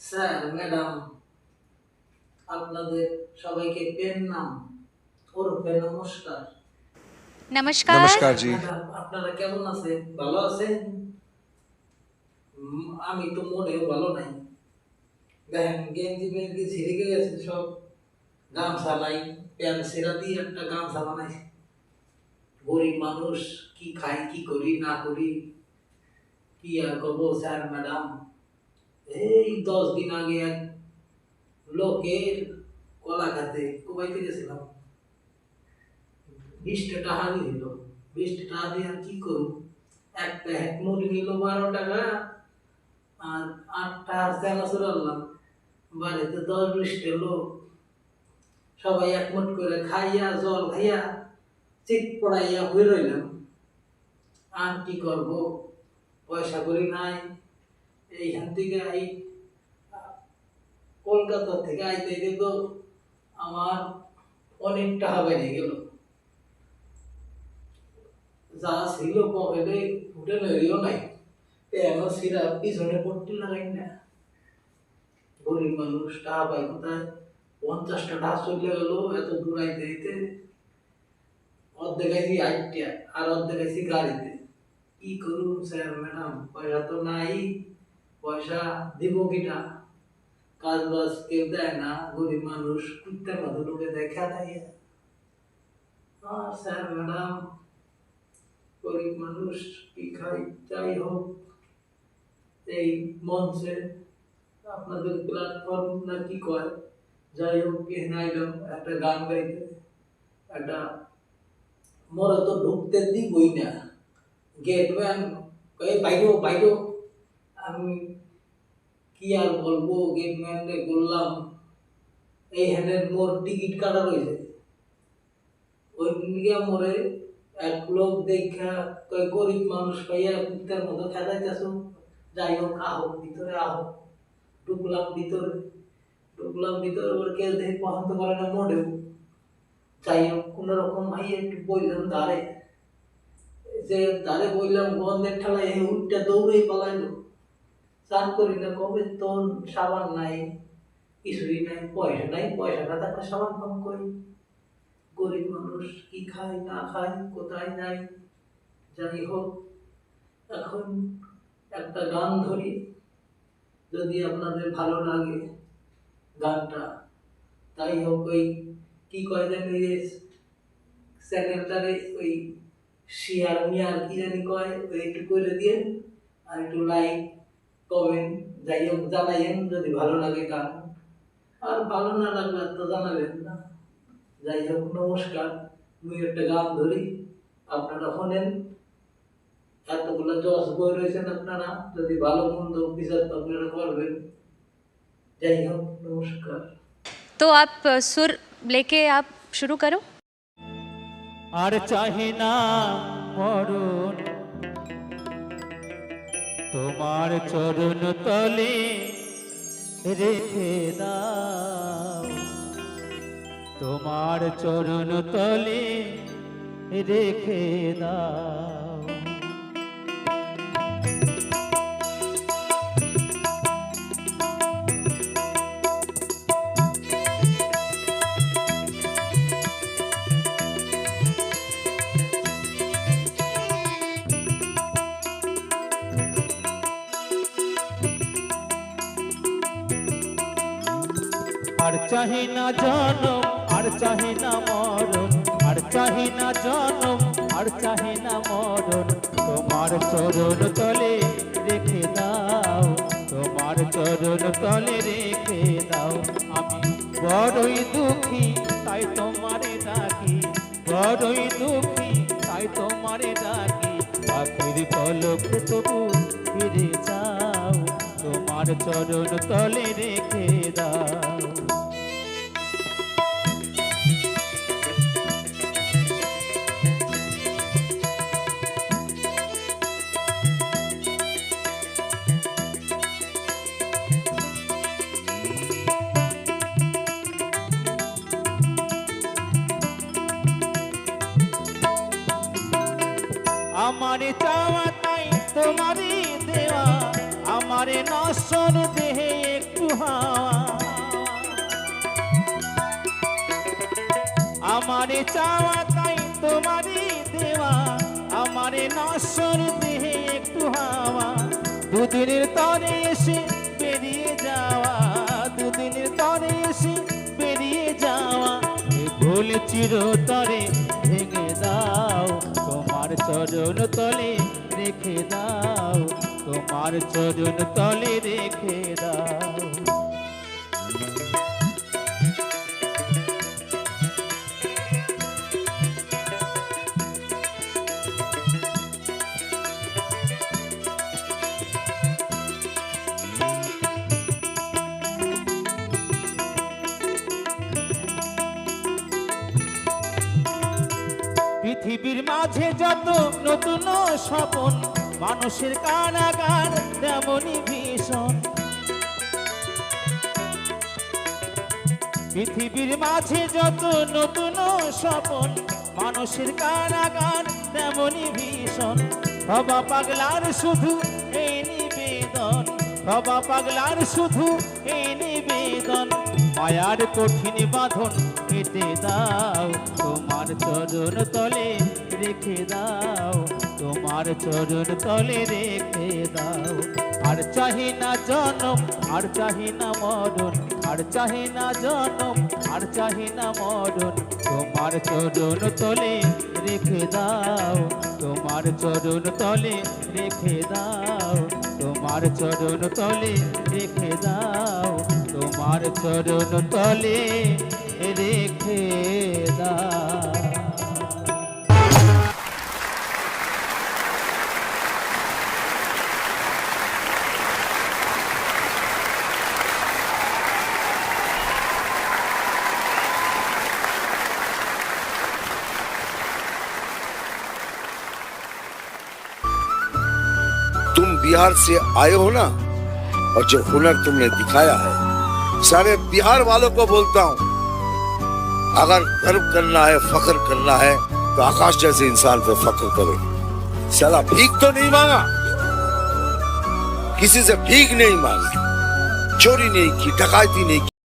Sir, madam, আপনাদের সবাইকে pen নাম ওরফে নমস্কার। नमस्कार। नमस्कार স্যার, जी। ম্যাডাম, আপনারা কেমন আছেন? ভালো আছেন? আমি তো মোটেও ভালো নাই। দেখেন, গেঞ্জি মেঞ্জি ছিঁড়ে গেছে সব। গামছা নাই, প্যান্ট ছেঁড়া দিয়ে একটা গামছা বানাইছি। গরিব মানুষ, কি খাই, কি করি না করি, কি আর করবো স্যার ম্যাডাম। এই 10 দিন আগে এক লোকের কলা খাতে কোবাইতে গেছিলাম। 20টা টাকা দিল। 20টা টাকা দিয়ে আর কি করব? এক প্যাকেট মুড়ি নিল 12 টাকা, আর 8টা চানাচুর আনলাম। বাড়িতে 10-20টা লোক, সবাই একমত করে খাইয়া জল খাইয়া চিত পড়াইয়া হয়ে রইলাম। আর কি করব? পয়সা করি নাই। এইখান থেকে এই কলকাতা থেকে আইতে তো আমার অনেক টাকা বেড়ে গেল। যা ছিল পকেটে ফুটে লইও নাই, প্যানও ছিঁড়া, পিছনে পট্টি লাগাই না। গরিব মানুষ, টাকা পাই কোথায়? 50টা টাকা চলে গেল এত দূর আইতে আইতে। অর্ধেক আইছি আইটিয়া, আর অর্ধেক আইছি গাড়িতে। কি করুন স্যার ম্যাডাম, পয়সা তো নাই। পয়সা দিব কিটা? কাজ বাজ কেউ দেয় না, গরিব মানুষ কুত্তার মতো লোকে দেখা দেয়। আর স্যার ম্যাডাম, গরিব মানুষ কি খাই? যাই হোক, এই মঞ্চে আপনাদের প্ল্যাটফর্ম না কি কয়, যাই হোক এখানে আইলাম একটা গান গাইতে। একটা মোরা তো ঢুকতে দিবই না, গেটম্যান কয়ে বাইরো বাইরো। আমি কি আর বলবো, গেটম্যানকে বললাম এই হ্যানের মোর টিকিট কাটা রয়েছে। ওই নিয়ে মোরে এক লোক দেখা কয় গরিব মানুষ পাইয়া কুত্তার মতো খেদাইতেছো। যাই হোক, আহো ভিতরে আহো। ঢুকলাম ভিতরে। ওর কেউ দেখে পছন্দ করে না মোটেও। যাই হোক, কোন রকম ভাই একটু বললাম দাঁড়ে, যে দাঁড়ে বললাম গন্ধের ঠেলায় উঠটা দৌড়েই পালাইলো। চান করি না কবে, তোর সাবান নাই, কিছুই নাই, পয়সা নাই। পয়সাটা থাকলে সাবান কম করি। গরিব মানুষ কি খায় না খায়, কোথায় নাই। যাই হোক, এখন একটা গান ধরি, যদি আপনাদের ভালো লাগে গানটা। তাই হোক, ওই কি কয় জানি চ্যানেলটারে, ওই শিয়ার মিয়ার কি জানি কয়, ওই একটু করে দিয়ে, আর একটু লাইক কমেন্ট যাই হোক জানাইয়েন যদি ভালো লাগে গান। আর ভালো না লাগলে তো জানাবেন না। যাই হোক, নমস্কার। আমি একটা গান ধরি, আপনারা শোনেন। এতগুলো জজ বই রয়েছেন, আপনারা যদি ভালো মন্দ বিচার তো আপনারা করবেন। যাই হোক, নমস্কার। तो आप सुर लेके आप शुरू करो। আর চাহি না মরণ, তোমার চরণ তলে রেখে দাও, তোমার চরণ তলে রেখে দাও। আর চাহি না জনম, আর চাহি না মরণ, আর চাহি না জনম, আর চাহি না মরণ, তোমার চরণ তলে রেখে দাও, তোমার চরণ তলে রেখে দাও। আমি বড়ই দুঃখী তাই তোমারে ডাকি, বড়ই দুঃখী তাই তোমারে ডাকি। পাখির পলকে তবু ফিরে যাও, তোমার চরণ তলে রেখে দাও। আমার চাওয়া তাই তোমারই দেওয়া, আমারে নশ্বর দেহে একটু হাওয়া, আমারে চাওয়া তাই তোমারই দেওয়া, আমারে নশ্বর দেহে একটু হাওয়া, দুদিনের তরে এসে বেরিয়ে যাওয়া, দুদিনের তরে এসে বেরিয়ে যাওয়া, এ ভুল চিরতরে ভেঙে দাও, তোমার চরণ তলে রেখে দাও, তোমার চরণ তলে রেখে দাও। পৃথিবীর মাঝে যত নতুন স্বপন, মানুষের কারাগার তেমনই ভীষণ, পৃথিবীর মাঝে যত নতুন স্বপন, মানুষের কারাগার তেমনই ভীষণ, হবা পাগলার শুধু এই নিবেদন, হবা পাগলার শুধু এই নিবেদন, মায়ার কঠিন বাঁধন কেটে দাও, তোমার চরণ তলে রেখে দাও, তোমার চরণ তলে রেখে দাও। আর চাহি না জনম, আর চাহি না মরণ, আর চাহি না জনম, আর চাহি না মরণ, তোমার চরণ তলে রেখে দাও, তোমার চরণ তলে রেখে দাও, তোমার চরণ তলে রেখে দাও, তোমার চরণ তলে রেখে দাও। तुम बिहार से आए हो ना, और जो हुनर तुमने दिखाया है, सारे बिहार वालों को बोलता हूँ, अगर गर्व करना है, फख्र करना है, तो आकाश जैसे इंसान पे फख्र करो। साला भीख तो नहीं मांगा, किसी से भीख नहीं मांगी, चोरी नहीं की, डकैती नहीं की।